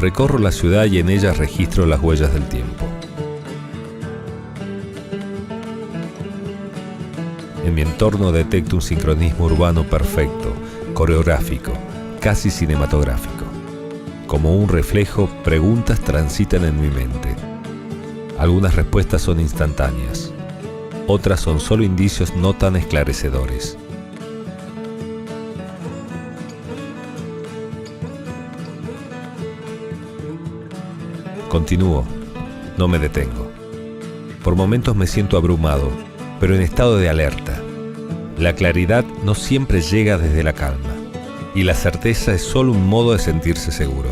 Recorro la ciudad y en ella registro las huellas del tiempo. En mi entorno detecto un sincronismo urbano perfecto, coreográfico, casi cinematográfico. Como un reflejo, preguntas transitan en mi mente. Algunas respuestas son instantáneas, otras son solo indicios no tan esclarecedores. Continúo, no me detengo. Por momentos me siento abrumado, pero en estado de alerta. La claridad no siempre llega desde la calma, y la certeza es solo un modo de sentirse seguro.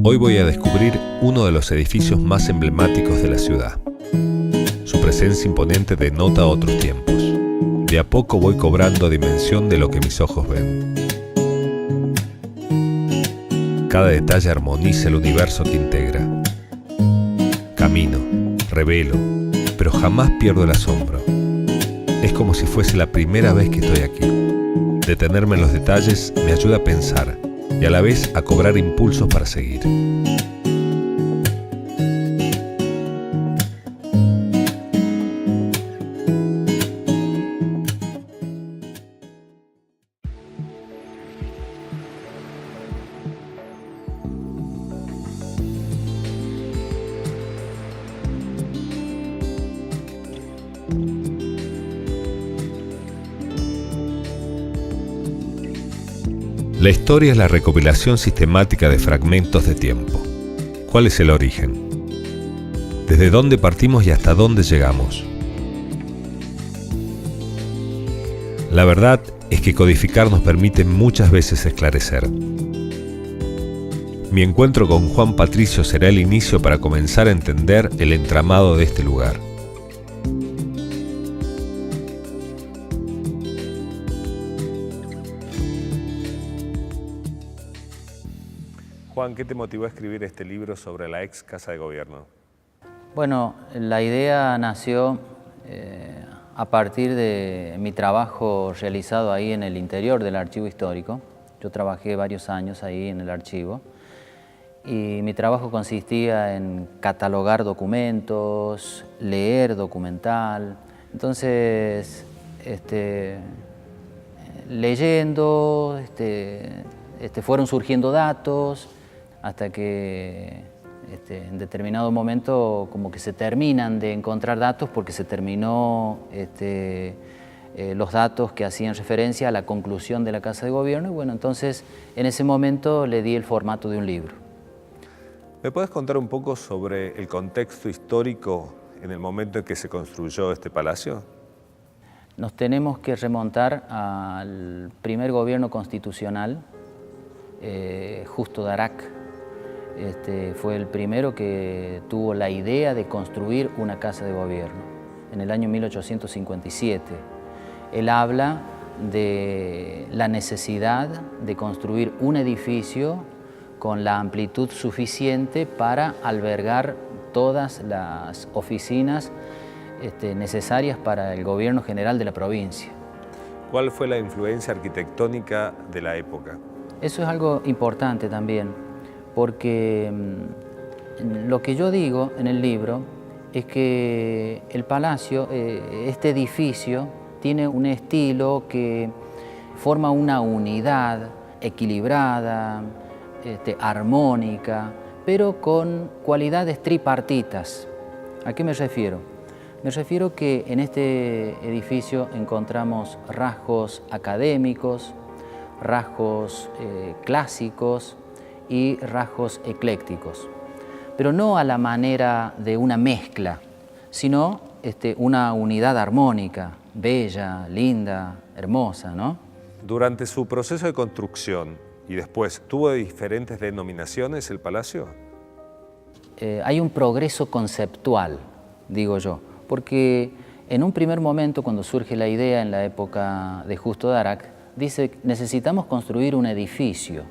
Hoy voy a descubrir uno de los edificios más emblemáticos de la ciudad. Su presencia imponente denota otros tiempos. De a poco voy cobrando dimensión de lo que mis ojos ven. Cada detalle armoniza el universo que integra. Camino, revelo, pero jamás pierdo el asombro. Es como si fuese la primera vez que estoy aquí. Detenerme en los detalles me ayuda a pensar y a la vez a cobrar impulsos para seguir. La historia es la recopilación sistemática de fragmentos de tiempo. ¿Cuál es el origen? ¿Desde dónde partimos y hasta dónde llegamos? La verdad es que codificar nos permite muchas veces esclarecer. Mi encuentro con Juan Patricio será el inicio para comenzar a entender el entramado de este lugar. Juan, ¿qué te motivó a escribir este libro sobre la ex Casa de Gobierno? Bueno, la idea nació a partir de mi trabajo realizado ahí en el interior del archivo histórico. Yo trabajé varios años ahí en el archivo y mi trabajo consistía en catalogar documentos, leer documental. Entonces, leyendo, fueron surgiendo datos, hasta que en determinado momento como que se terminan de encontrar datos porque se terminó los datos que hacían referencia a la conclusión de la Casa de Gobierno y bueno, entonces en ese momento le di el formato de un libro. ¿Me puedes contar un poco sobre el contexto histórico en el momento en que se construyó este palacio? Nos tenemos que remontar al primer gobierno constitucional, Justo Darac. Fue el primero que tuvo la idea de construir una casa de gobierno en el año 1857. él habla de la necesidad de construir un edificio con la amplitud suficiente para albergar todas las oficinas necesarias para el gobierno general de la provincia. ¿Cuál fue la influencia arquitectónica de la época? Eso es algo importante también, porque lo que yo digo en el libro es que el palacio, este edificio, tiene un estilo que forma una unidad equilibrada, armónica, pero con cualidades tripartitas. ¿A qué me refiero? Me refiero que en este edificio encontramos rasgos académicos, rasgos clásicos y rasgos eclécticos, pero no a la manera de una mezcla, sino una unidad armónica, bella, linda, hermosa, ¿no? Durante su proceso de construcción y después, ¿tuvo diferentes denominaciones el palacio? Hay un progreso conceptual, digo yo, porque en un primer momento, cuando surge la idea en la época de Justo Darac, dice: necesitamos construir un edificio.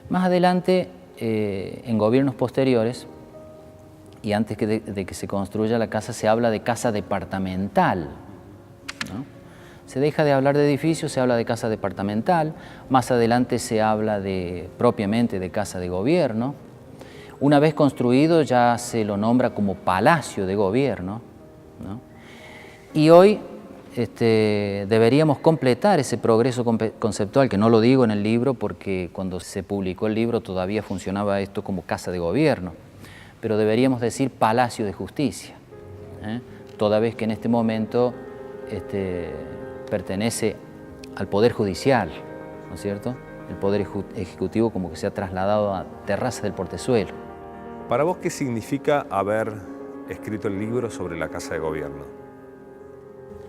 Más adelante, en gobiernos posteriores, y antes de que se construya la casa, se habla de casa departamental, ¿no? Se deja de hablar de edificio, se habla de casa departamental. Más adelante se habla propiamente de casa de gobierno. Una vez construido ya se lo nombra como palacio de gobierno, ¿no? Y hoy deberíamos completar ese progreso conceptual, que no lo digo en el libro porque cuando se publicó el libro todavía funcionaba esto como casa de gobierno, pero deberíamos decir palacio de justicia, toda vez que en este momento pertenece al Poder Judicial, ¿no es cierto? El Poder Ejecutivo como que se ha trasladado a Terraza del Portezuelo. ¿Para vos qué significa haber escrito el libro sobre la Casa de Gobierno?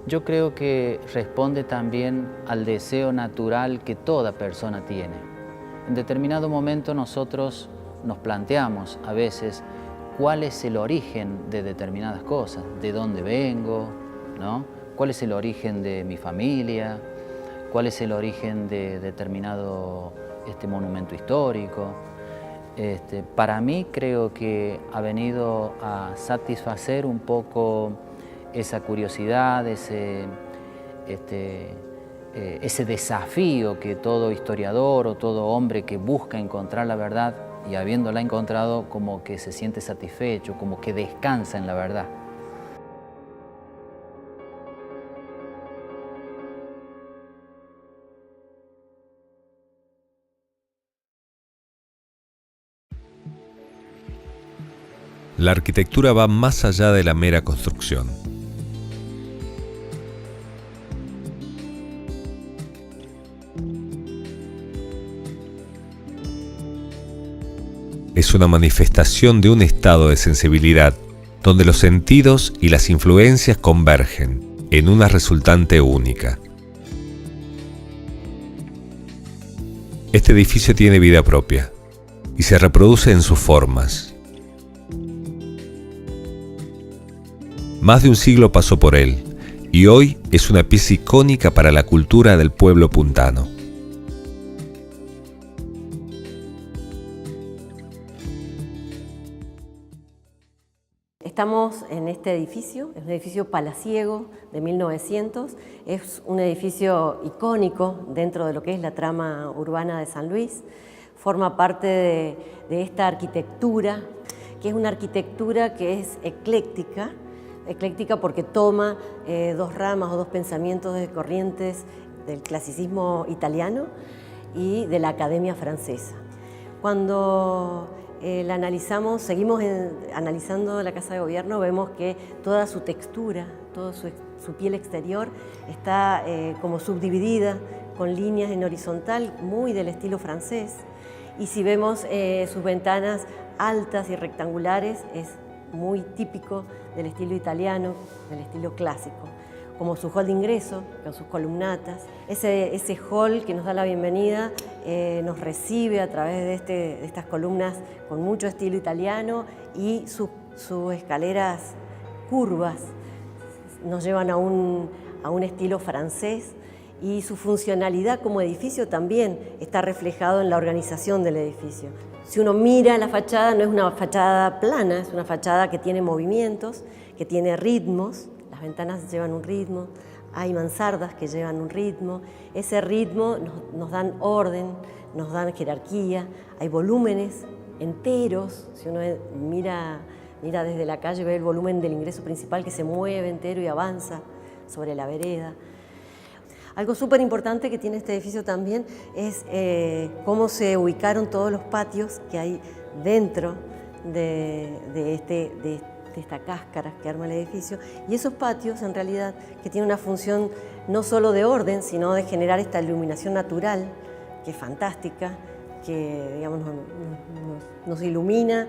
Yo creo que responde también al deseo natural que toda persona tiene. En determinado momento nosotros nos planteamos a veces cuál es el origen de determinadas cosas, de dónde vengo, ¿no? Cuál es el origen de mi familia, cuál es el origen de determinado monumento histórico. Para mí creo que ha venido a satisfacer un poco esa curiosidad, ese desafío que todo historiador o todo hombre que busca encontrar la verdad y habiéndola encontrado como que se siente satisfecho, como que descansa en la verdad. La arquitectura va más allá de la mera construcción. Es una manifestación de un estado de sensibilidad donde los sentidos y las influencias convergen en una resultante única. Este edificio tiene vida propia y se reproduce en sus formas. Más de un siglo pasó por él y hoy es una pieza icónica para la cultura del pueblo puntano. Estamos en este edificio, es un edificio palaciego de 1900, es un edificio icónico dentro de lo que es la trama urbana de San Luis, forma parte de esta arquitectura, que es una arquitectura que es ecléctica porque toma dos ramas o dos pensamientos de corrientes del clasicismo italiano y de la Academia Francesa. Cuando la analizamos, seguimos analizando la Casa de Gobierno, vemos que toda su textura, toda su piel exterior está como subdividida con líneas en horizontal, muy del estilo francés. Y si vemos sus ventanas altas y rectangulares, es muy típico del estilo italiano, del estilo clásico, como su hall de ingreso, con sus columnatas. Ese hall que nos da la bienvenida nos recibe a través de estas columnas con mucho estilo italiano y sus escaleras curvas nos llevan a a un estilo francés, y su funcionalidad como edificio también está reflejado en la organización del edificio. Si uno mira la fachada, no es una fachada plana, es una fachada que tiene movimientos, que tiene ritmos, las ventanas llevan un ritmo, hay mansardas que llevan un ritmo, ese ritmo nos dan orden, nos dan jerarquía, hay volúmenes enteros, si uno mira desde la calle ve el volumen del ingreso principal que se mueve entero y avanza sobre la vereda. Algo súper importante que tiene este edificio también es cómo se ubicaron todos los patios que hay dentro de esta cáscara que arma el edificio, y esos patios en realidad que tienen una función no solo de orden, sino de generar esta iluminación natural, que es fantástica, que digamos, nos ilumina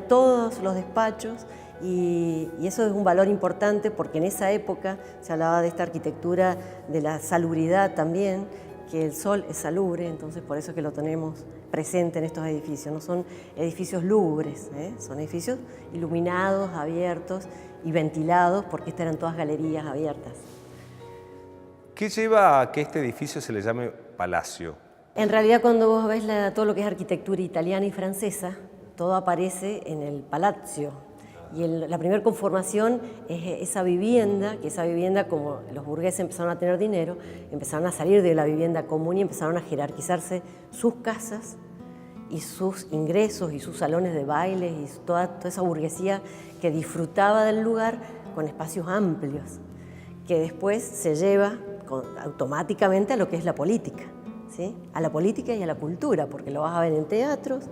todos los despachos, y eso es un valor importante porque en esa época se hablaba de esta arquitectura de la salubridad también, que el sol es salubre, entonces por eso es que lo tenemos presente en estos edificios. No son edificios lúgubres, son edificios iluminados, abiertos y ventilados, porque estas eran todas galerías abiertas. ¿Qué lleva a que este edificio se le llame palacio? En realidad, cuando vos ves todo lo que es arquitectura italiana y francesa, todo aparece en el palazzo. Y la primera conformación es esa vivienda, como los burgueses empezaron a tener dinero, empezaron a salir de la vivienda común y empezaron a jerarquizarse sus casas y sus ingresos y sus salones de baile y toda esa burguesía que disfrutaba del lugar con espacios amplios, que después se lleva automáticamente a lo que es la política, ¿sí? A la política y a la cultura, porque lo vas a ver en teatros,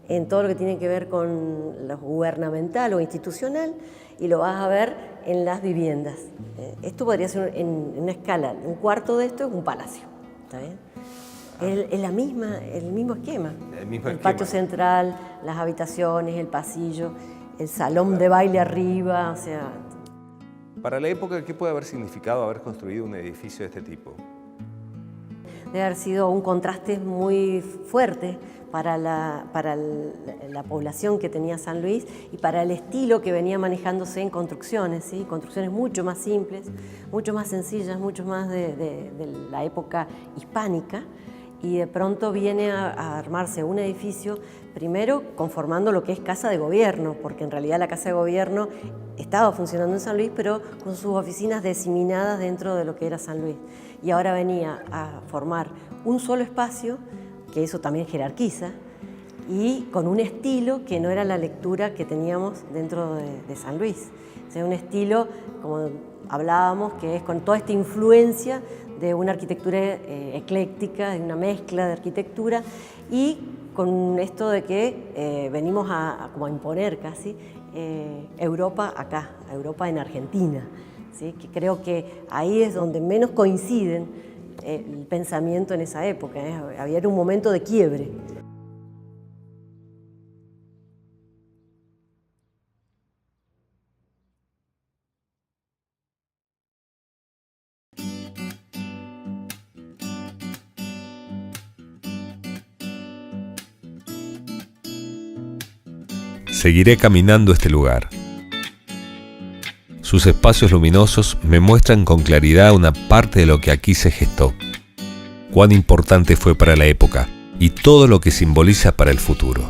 en todo lo que tiene que ver con lo gubernamental o institucional, y lo vas a ver en las viviendas. Esto podría ser en una escala, un cuarto de esto es un palacio, ¿está bien? Es el mismo esquema. El patio central, las habitaciones, el pasillo, el salón de baile arriba, o sea... Para la época, ¿qué puede haber significado haber construido un edificio de este tipo? Debe haber sido un contraste muy fuerte para la población que tenía San Luis y para el estilo que venía manejándose en construcciones, ¿sí? Construcciones mucho más simples, mucho más sencillas, mucho más de la época hispánica, y de pronto viene a armarse un edificio, primero conformando lo que es Casa de Gobierno, porque en realidad la Casa de Gobierno estaba funcionando en San Luis, pero con sus oficinas diseminadas dentro de lo que era San Luis. Y ahora venía a formar un solo espacio, que eso también jerarquiza, y con un estilo que no era la lectura que teníamos dentro de San Luis. O sea, un estilo, como hablábamos, que es con toda esta influencia de una arquitectura ecléctica, de una mezcla de arquitectura, y con esto de que venimos como a imponer casi Europa acá, Europa en Argentina, ¿sí? Que creo que ahí es donde menos coinciden el pensamiento en esa época, había un momento de quiebre. Seguiré caminando este lugar. Sus espacios luminosos me muestran con claridad una parte de lo que aquí se gestó, cuán importante fue para la época y todo lo que simboliza para el futuro.